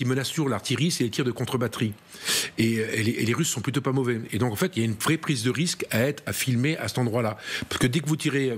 qui menace toujours l'artillerie, c'est les tirs de contre-batterie. Et les Russes sont plutôt pas mauvais. Et donc, en fait, il y a une vraie prise de risque à filmer à cet endroit-là. Parce que dès que vous tirez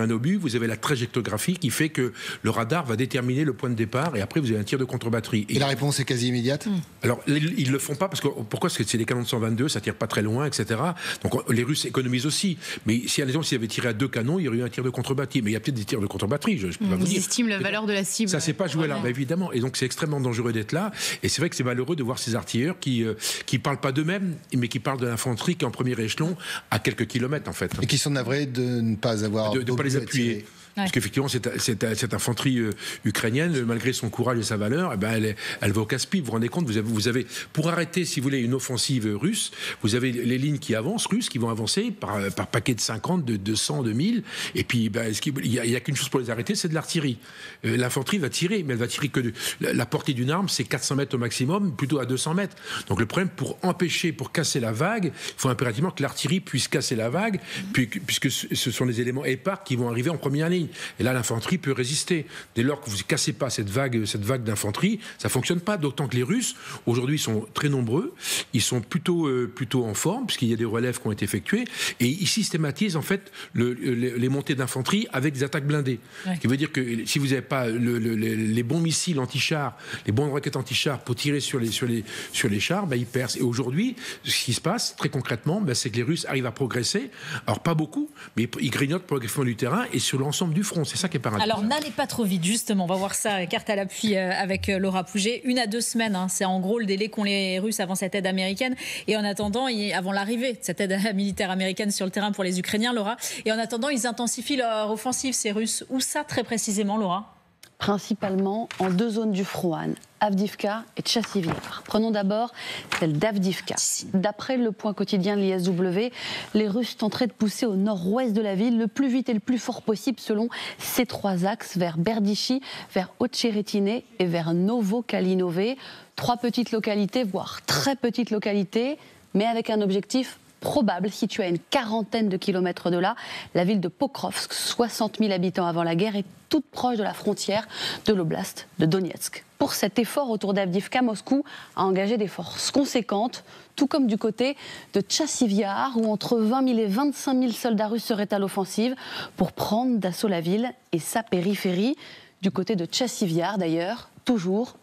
un obus, vous avez la trajectographie qui fait que le radar va déterminer le point de départ et après, vous avez un tir de contre-batterie. Et la réponse est quasi immédiate. Alors, ils le font pas parce que pourquoi? Parce que c'est des canons de 122, ça tire pas très loin, etc. Donc, les Russes économisent aussi. Mais si, à l'exemple, s'ils avaient tiré à 2 canons, il y aurait eu un tir de contre-batterie. Mais il y a peut-être des tirs de contre-batterie, je peux pas vous dire. Ils estiment la valeur de la cible. Ça s'est pas joué là, évidemment. Et donc, c'est extrêmement dangereux d'être là. Et c'est vrai que c'est malheureux de voir ces artilleurs qui parlent pas d'eux-mêmes, mais qui parlent de l'infanterie qui est en premier échelon à quelques kilomètres, en fait. Et qui sont navrés de ne pas avoir... De ne pas les appuyer. Parce qu'effectivement, cette infanterie ukrainienne, malgré son courage et sa valeur, eh ben, elle va au casse-pipe. Vous vous rendez compte, vous avez, pour arrêter, si vous voulez, une offensive russe, vous avez les lignes qui avancent, russes, qui vont avancer par paquet de 50, de 200, de 1000. Et puis, ben, il n'y a qu'une chose pour les arrêter, c'est de l'artillerie. L'infanterie va tirer, mais elle va tirer que la portée d'une arme, c'est 400 mètres au maximum, plutôt à 200 mètres. Donc le problème, pour casser la vague, il faut impérativement que l'artillerie puisse casser la vague, puisque ce sont les éléments épars qui vont arriver en première ligne. Et là, l'infanterie peut résister. Dès lors que vous ne cassez pas cette vague d'infanterie, ça ne fonctionne pas. D'autant que les Russes, aujourd'hui, sont très nombreux. Ils sont plutôt en forme, puisqu'il y a des relèves qui ont été effectuées. Et ils systématisent, en fait, les montées d'infanterie avec des attaques blindées. Ce qui veut dire que si vous n'avez pas les bons missiles anti-chars, les bonnes roquettes anti-chars pour tirer sur les chars, ben, ils percent. Et aujourd'hui, ce qui se passe, très concrètement, ben, c'est que les Russes arrivent à progresser. Alors, pas beaucoup, mais ils grignotent progressivement du terrain et sur l'ensemble du front. C'est ça qui est paradoxal. Alors, n'allez pas trop vite, justement. On va voir ça, carte à l'appui avec Laura Pouget. 1 à 2 semaines, hein, c'est en gros le délai qu'ont les Russes avant cette aide américaine. Et en attendant, avant l'arrivée de cette aide militaire américaine sur le terrain pour les Ukrainiens, Laura. Et en attendant, ils intensifient leur offensive, ces Russes. Où ça, très précisément, Laura ? Principalement en 2 zones du front, Anne, Avdiivka et Tchassiviar. Prenons d'abord celle d'Avdiivka. D'après le point quotidien de l'ISW, les Russes tenteraient de pousser au nord-ouest de la ville le plus vite et le plus fort possible selon ces 3 axes, vers Berdichy, vers Otcheretine et vers Novo-Kalinové. 3 petites localités, voire très petites localités, mais avec un objectif probable, située à une 40aine de kilomètres de là. La ville de Pokrovsk, 60 000 habitants avant la guerre, est toute proche de la frontière de l'oblast de Donetsk. Pour cet effort autour d'Avdiivka, Moscou a engagé des forces conséquentes, tout comme du côté de Tchassiviar, où entre 20 000 et 25 000 soldats russes seraient à l'offensive pour prendre d'assaut la ville et sa périphérie. Du côté de Tchassiviar, d'ailleurs, toujours,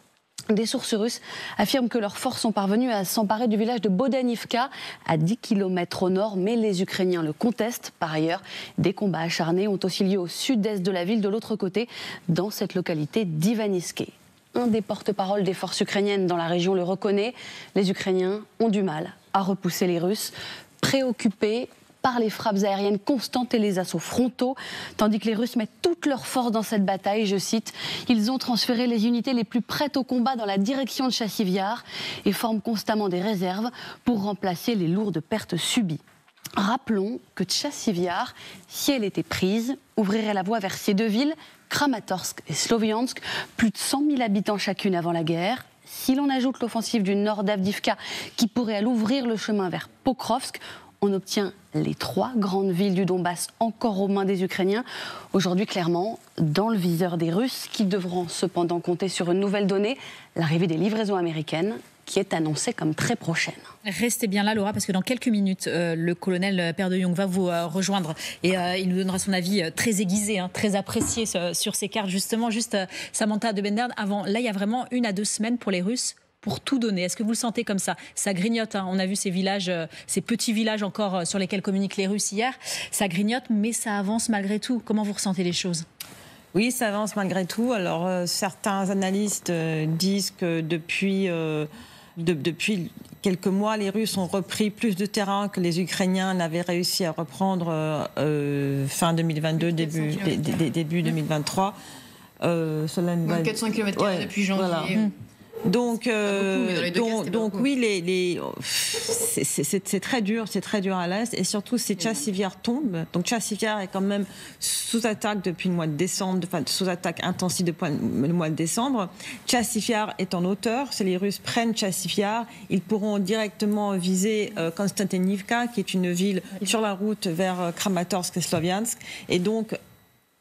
des sources russes affirment que leurs forces sont parvenues à s'emparer du village de Bodanivka, à 10 km au nord, mais les Ukrainiens le contestent. Par ailleurs, des combats acharnés ont aussi lieu au sud-est de la ville, de l'autre côté, dans cette localité d'Ivaniske. Un des porte-parole des forces ukrainiennes dans la région le reconnaît, les Ukrainiens ont du mal à repousser les Russes, préoccupés par les frappes aériennes constantes et les assauts frontaux, tandis que les Russes mettent toute leur force dans cette bataille. Je cite, « Ils ont transféré les unités les plus prêtes au combat dans la direction de Tchassiviar et forment constamment des réserves pour remplacer les lourdes pertes subies. » Rappelons que Tchassiviar, si elle était prise, ouvrirait la voie vers ces 2 villes, Kramatorsk et Sloviansk, plus de 100 000 habitants chacune avant la guerre. Si l'on ajoute l'offensive du nord d'Avdiivka, qui pourrait aller ouvrir le chemin vers Pokrovsk, on obtient les 3 grandes villes du Donbass encore aux mains des Ukrainiens. Aujourd'hui, clairement, dans le viseur des Russes, qui devront cependant compter sur une nouvelle donnée, l'arrivée des livraisons américaines, qui est annoncée comme très prochaine. Restez bien là, Laura, parce que dans quelques minutes, le colonel Père de Jong va vous rejoindre et il nous donnera son avis très aiguisé, très apprécié sur ces cartes. Justement, Samantha de Bendern, avant, là, il y a vraiment 1 à 2 semaines pour les Russes pour tout donner. Est-ce que vous le sentez comme ça? Ça grignote, on a vu ces villages, ces petits villages encore sur lesquels communiquent les Russes hier. Ça grignote, mais ça avance malgré tout. Comment vous ressentez les choses? Oui, ça avance malgré tout. Alors, certains analystes disent que depuis quelques mois, les Russes ont repris plus de terrain que les Ukrainiens n'avaient réussi à reprendre fin 2022, début 2023. 400 km depuis janvier. Voilà. Donc oui, c'est très dur à l'est, et surtout si Tchassiviar tombe. Donc Tchassiviar est quand même sous attaque depuis le mois de décembre, enfin sous attaque intensive depuis le mois de décembre. Tchassiviar est en hauteur. Si les Russes prennent Tchassiviar, ils pourront directement viser Konstantinivka, qui est une ville sur la route vers Kramatorsk et Sloviansk, et donc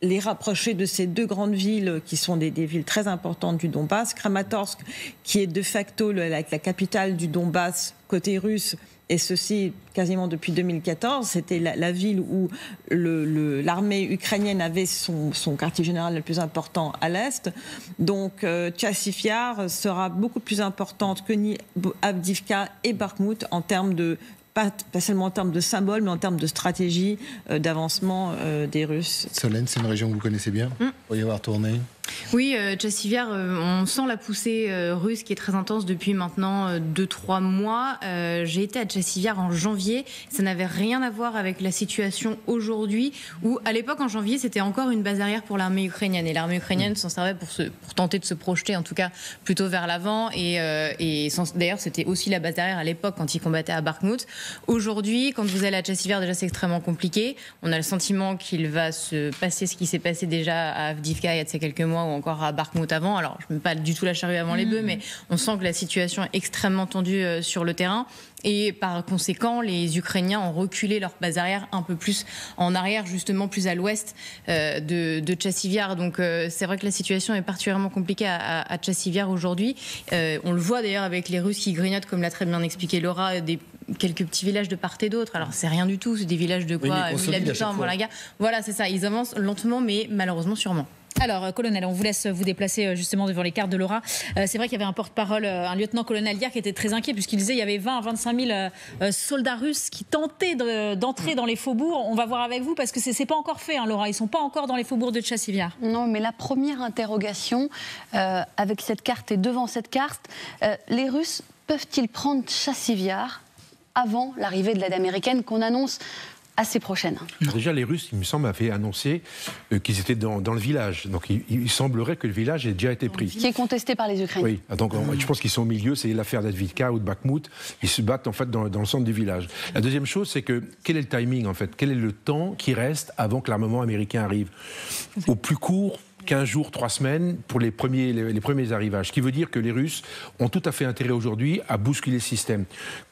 les rapprocher de ces deux grandes villes qui sont des villes très importantes du Donbass. Kramatorsk, qui est de facto la capitale du Donbass côté russe, et ceci quasiment depuis 2014, c'était la ville où l'armée ukrainienne avait son quartier général le plus important à l'est. Donc Chassiv Yar sera beaucoup plus importante que Avdiivka et Bakhmout en termes de pas seulement en termes de symboles, mais en termes de stratégie d'avancement des Russes. Solène, c'est une région que vous connaissez bien. Vous pourriez avoir tourné. Oui, Chassiv Yar, on sent la poussée russe qui est très intense depuis maintenant 2-3 mois. J'ai été à Chassiv Yar en janvier. Ça n'avait rien à voir avec la situation aujourd'hui, où à l'époque, en janvier, c'était encore une base arrière pour l'armée ukrainienne. Et l'armée ukrainienne s'en servait pour tenter de se projeter, en tout cas, plutôt vers l'avant. Et d'ailleurs, c'était aussi la base arrière à l'époque quand ils combattaient à Bakhmout. Aujourd'hui, quand vous allez à Chassiv Yar, déjà, c'est extrêmement compliqué. On a le sentiment qu'il va se passer ce qui s'est passé déjà à Avdiivka il y a de ces quelques mois, ou encore à Bakhmout avant. Alors, je ne mets pas du tout la charrue avant les bœufs, mais on sent que la situation est extrêmement tendue sur le terrain. Et par conséquent, les Ukrainiens ont reculé leur base arrière un peu plus en arrière, justement plus à l'ouest de Chassiv Yar. Donc c'est vrai que la situation est particulièrement compliquée à Chassiv Yar aujourd'hui. On le voit d'ailleurs avec les Russes qui grignotent, comme l'a très bien expliqué Laura, quelques petits villages de part et d'autre. Alors c'est rien du tout, c'est des villages de quoi, 1000 habitants, voilà, c'est ça. Ils avancent lentement, mais malheureusement sûrement. Alors, colonel, on vous laisse vous déplacer justement devant les cartes de Laura. C'est vrai qu'il y avait un porte-parole, un lieutenant-colonel hier, qui était très inquiet puisqu'il disait qu'il y avait 20 à 25 000 soldats russes qui tentaient d'entrer dans les faubourgs. On va voir avec vous parce que c'est pas encore fait, hein, Laura. Ils sont pas encore dans les faubourgs de Chassiv Yar. Non, mais la première interrogation avec cette carte et devant cette carte, les Russes peuvent-ils prendre Chassiv Yar avant l'arrivée de l'aide américaine qu'on annonce assez prochaine? Déjà, les Russes, il me semble, avaient annoncé qu'ils étaient dans le village. Donc, il semblerait que le village ait déjà été pris. Qui est contesté par les Ukrainiens. Oui, donc je pense qu'ils sont au milieu, c'est l'affaire d'Avdiivka ou de Bakhmout. Ils se battent en fait dans le centre du village. La deuxième chose, c'est que quel est le timing en fait? Quel est le temps qui reste avant que l'armement américain arrive? Au plus court, 15 jours, 3 semaines pour les premiers arrivages. Ce qui veut dire que les Russes ont tout à fait intérêt aujourd'hui à bousculer le système.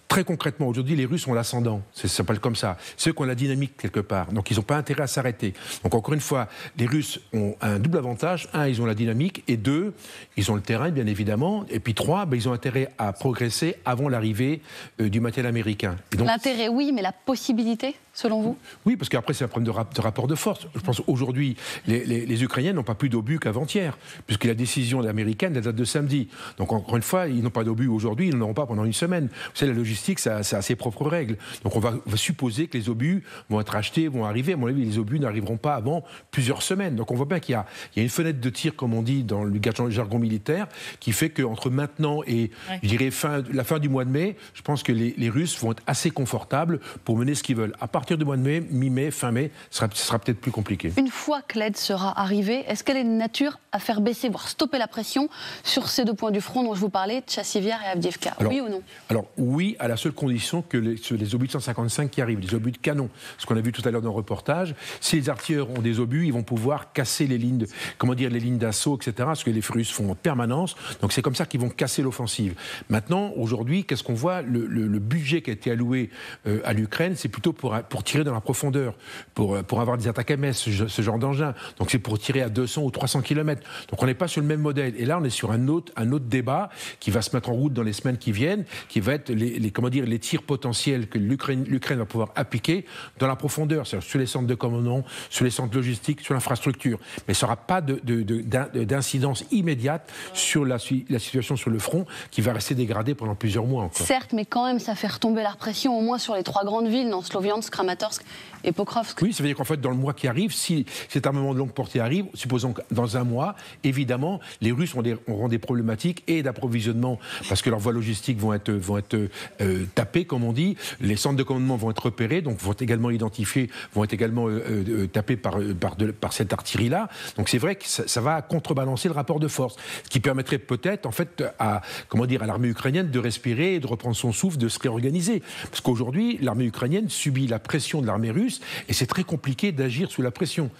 Très concrètement, aujourd'hui, les Russes ont l'ascendant. Ça s'appelle comme ça. C'est eux qui ont la dynamique quelque part. Donc, ils n'ont pas intérêt à s'arrêter. Donc, encore une fois, les Russes ont un double avantage. 1, ils ont la dynamique. Et 2, ils ont le terrain, bien évidemment. Et puis 3, ils ont intérêt à progresser avant l'arrivée du matériel américain. L'intérêt, oui, mais la possibilité, selon vous? Oui, parce qu'après, c'est un problème de rapport de force. Je pense qu'aujourd'hui, les Ukrainiens n'ont pas plus d'obus qu'avant-hier, puisque la décision américaine date de samedi. Donc, encore une fois, ils n'ont pas d'obus aujourd'hui, ils n'en auront pas pendant une semaine. Vous savez, la logistique, ça a ses propres règles. Donc on va supposer que les obus vont être achetés, vont arriver. À mon avis, les obus n'arriveront pas avant plusieurs semaines. Donc on voit bien qu'il y a une fenêtre de tir, comme on dit dans le jargon militaire, qui fait qu'entre maintenant et, je dirais, la fin du mois de mai, je pense que les Russes vont être assez confortables pour mener ce qu'ils veulent. À partir du mois de mai, mi-mai, fin mai, ce sera peut-être plus compliqué. Une fois que l'aide sera arrivée, est-ce qu'elle est de nature à faire baisser, voire stopper la pression sur ces deux points du front dont je vous parlais, Chassiv Yar et Avdiivka? Oui ou non? Alors oui, à la seule condition que les obus de 155 qui arrivent, les obus de canon, ce qu'on a vu tout à l'heure dans le reportage, si les artilleurs ont des obus, ils vont pouvoir casser les lignes d'assaut, etc., ce que les Russes font en permanence. Donc c'est comme ça qu'ils vont casser l'offensive. Maintenant, aujourd'hui, qu'est-ce qu'on voit? Le budget qui a été alloué à l'Ukraine, c'est plutôt pour tirer dans la profondeur, pour avoir des attaques MS, ce genre d'engin. Donc c'est pour tirer à 200 ou 300 km. Donc on n'est pas sur le même modèle. Et là, on est sur un autre débat qui va se mettre en route dans les semaines qui viennent, qui va être les tirs potentiels que l'Ukraine va pouvoir appliquer dans la profondeur, c'est-à-dire sur les centres de commandement, sur les centres logistiques, sur l'infrastructure. Mais ça n'aura pas d'incidence immédiate sur la situation sur le front qui va rester dégradée pendant plusieurs mois encore. Certes, mais quand même, ça fait retomber la pression au moins sur les 3 grandes villes, dans Sloviansk, Kramatorsk et Pokrovsk. Oui, ça veut dire qu'en fait, dans le mois qui arrive, si cet armement de longue portée arrive, supposons que dans un mois, évidemment, les Russes auront des problématiques et d'approvisionnement, parce que leurs voies logistiques vont être tapés, comme on dit, les centres de commandement vont être repérés, donc vont être également identifiés, vont être également tapés par cette artillerie-là. Donc c'est vrai que ça va contrebalancer le rapport de force, ce qui permettrait peut-être en fait à l'armée ukrainienne de respirer, et de reprendre son souffle, de se réorganiser. Parce qu'aujourd'hui, l'armée ukrainienne subit la pression de l'armée russe et c'est très compliqué d'agir sous la pression.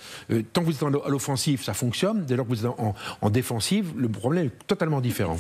Tant que vous êtes à l'offensive, ça fonctionne. Dès lors que vous êtes en défensive, le problème est totalement différent.